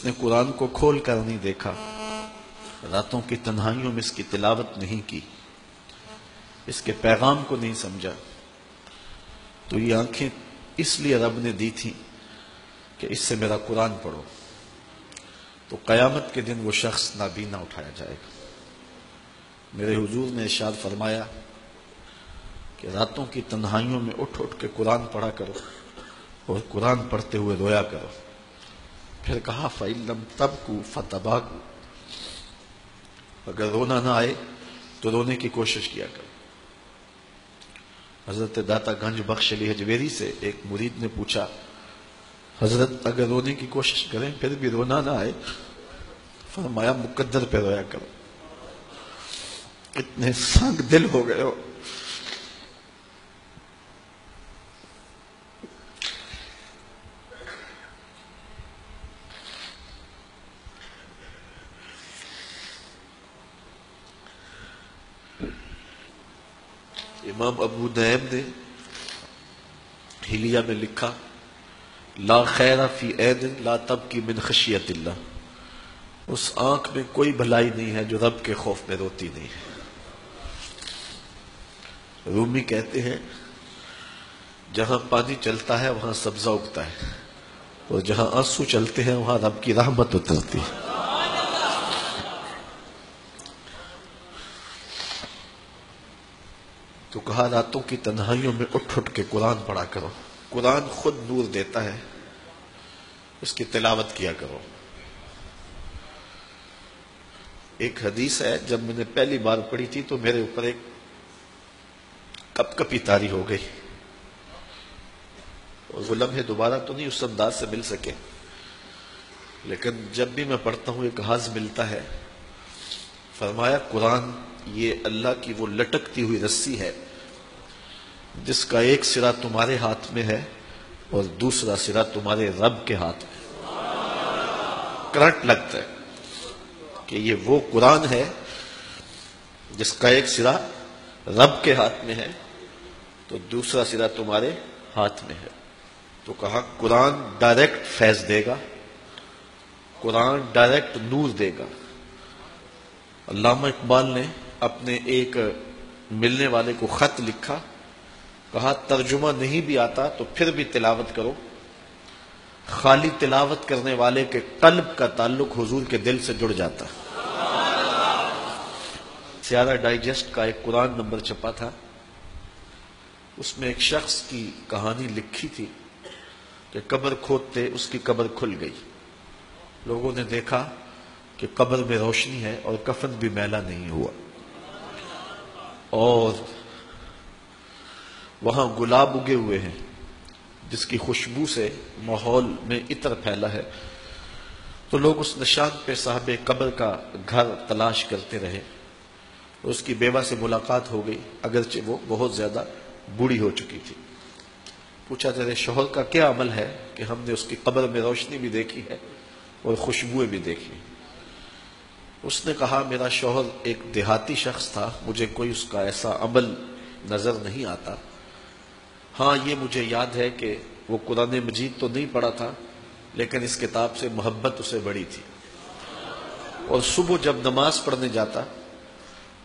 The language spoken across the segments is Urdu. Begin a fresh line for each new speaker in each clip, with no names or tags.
جس نے قرآن کو کھول کر نہیں دیکھا، راتوں کی تنہائیوں میں اس کی تلاوت نہیں کی، اس کے پیغام کو نہیں سمجھا، تو یہ آنکھیں اس لیے رب نے دی تھی کہ اس سے میرا قرآن پڑھو، تو قیامت کے دن وہ شخص نابینا اٹھایا جائے گا۔ میرے حضور نے ارشاد فرمایا کہ راتوں کی تنہائیوں میں اٹھ اٹھ کے قرآن پڑھا کرو اور قرآن پڑھتے ہوئے رویا کرو۔ پھر کہا فَإِن لَمْ تَبْكُوا فَتَبَاكُوا، اگر رونا نہ آئے تو رونے کی کوشش کیا کرو۔ حضرت داتا گنج بخش علی حجویری سے ایک مرید نے پوچھا، حضرت اگر رونے کی کوشش کریں پھر بھی رونا نہ آئے؟ فرمایا مقدر پہ رویا کرو، اتنے سنگ دل ہو گئے ہو۔ امام ابو نعیم نے حلیہ میں لکھا، لا خیر فی عین لا تبکی من خشیت اللہ، اس آنکھ میں کوئی بھلائی نہیں ہے جو رب کے خوف میں روتی نہیں ہے۔ رومی کہتے ہیں جہاں پانی چلتا ہے وہاں سبزہ اگتا ہے، اور جہاں آنسو چلتے ہیں وہاں رب کی رحمت اترتی ہے۔ تو کہا راتوں کی تنہائیوں میں اٹھ اٹھ کے قرآن پڑھا کرو، قرآن خود نور دیتا ہے، اس کی تلاوت کیا کرو۔ ایک حدیث ہے، جب میں نے پہلی بار پڑھی تھی تو میرے اوپر ایک کپ کپی طاری ہو گئی، اور وہ لمحے دوبارہ تو نہیں اس انداز سے مل سکے، لیکن جب بھی میں پڑھتا ہوں ایک حظ ملتا ہے۔ فرمایا قرآن یہ اللہ کی وہ لٹکتی ہوئی رسی ہے جس کا ایک سرا تمہارے ہاتھ میں ہے اور دوسرا سرا تمہارے رب کے ہاتھ میں۔ کرنٹ لگتا ہے کہ یہ وہ قرآن ہے جس کا ایک سرا رب کے ہاتھ میں ہے تو دوسرا سرا تمہارے ہاتھ میں ہے۔ تو کہا قرآن ڈائریکٹ فیض دے گا، قرآن ڈائریکٹ نور دے گا۔ علامہ اقبال نے اپنے ایک ملنے والے کو خط لکھا، کہا ترجمہ نہیں بھی آتا تو پھر بھی تلاوت کرو، خالی تلاوت کرنے والے کے قلب کا تعلق حضور کے دل سے جڑ جاتا ہے۔ سیارہ ڈائجسٹ کا ایک قرآن نمبر چھپا تھا، اس میں ایک شخص کی کہانی لکھی تھی کہ قبر کھودتے اس کی قبر کھل گئی، لوگوں نے دیکھا کہ قبر میں روشنی ہے اور کفن بھی میلا نہیں ہوا، اور وہاں گلاب اگے ہوئے ہیں جس کی خوشبو سے ماحول میں عطر پھیلا ہے۔ تو لوگ اس نشان پہ صاحب قبر کا گھر تلاش کرتے رہے، اس کی بیوہ سے ملاقات ہو گئی، اگرچہ وہ بہت زیادہ بوڑھی ہو چکی تھی۔ پوچھا تیرے شوہر کا کیا عمل ہے کہ ہم نے اس کی قبر میں روشنی بھی دیکھی ہے اور خوشبوئیں بھی دیکھی؟ اس نے کہا میرا شوہر ایک دیہاتی شخص تھا، مجھے کوئی اس کا ایسا عمل نظر نہیں آتا، ہاں یہ مجھے یاد ہے کہ وہ قرآن مجید تو نہیں پڑھا تھا لیکن اس کتاب سے محبت اسے بڑی تھی، اور صبح جب نماز پڑھنے جاتا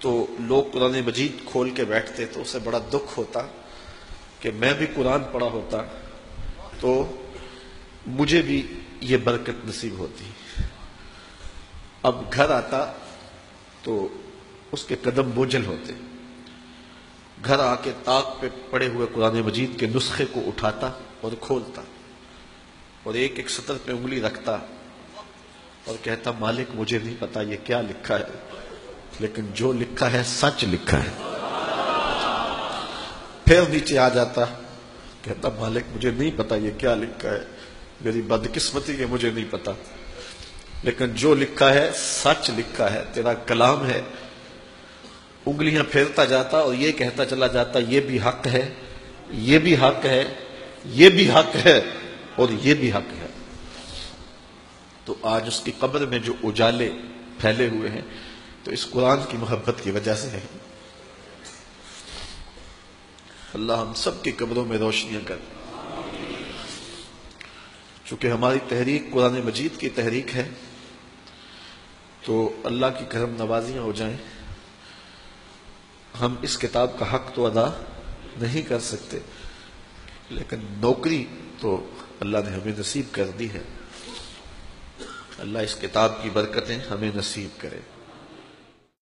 تو لوگ قرآن مجید کھول کے بیٹھتے تو اسے بڑا دکھ ہوتا کہ میں بھی قرآن پڑھا ہوتا تو مجھے بھی یہ برکت نصیب ہوتی۔ اب گھر آتا تو اس کے قدم بوجھل ہوتے، گھر آ کے طاق پہ پڑے ہوئے قرآن مجید کے نسخے کو اٹھاتا اور کھولتا اور ایک ایک سطر پہ انگلی رکھتا اور کہتا مالک مجھے نہیں پتا یہ کیا لکھا ہے، لیکن جو لکھا ہے سچ لکھا ہے۔ پھر نیچے آ جاتا، کہتا مالک مجھے نہیں پتا یہ کیا لکھا ہے، میری بدقسمتی ہے مجھے نہیں پتا، لیکن جو لکھا ہے سچ لکھا ہے، تیرا کلام ہے۔ انگلیاں پھیرتا جاتا اور یہ کہتا چلا جاتا یہ بھی حق ہے، یہ بھی حق ہے، یہ بھی حق ہے اور یہ بھی حق ہے۔ تو آج اس کی قبر میں جو اجالے پھیلے ہوئے ہیں تو اس قرآن کی محبت کی وجہ سے ہے۔ اللہ ہم سب کی قبروں میں روشنیاں کر۔ چونکہ ہماری تحریک قرآن مجید کی تحریک ہے تو اللہ کی کرم نوازیاں ہو جائیں. ہم اس کتاب کا حق تو ادا نہیں کر سکتے، لیکن نوکری تو اللہ نے ہمیں نصیب کر دی ہے. اللہ اس کتاب کی برکتیں ہمیں نصیب کرے.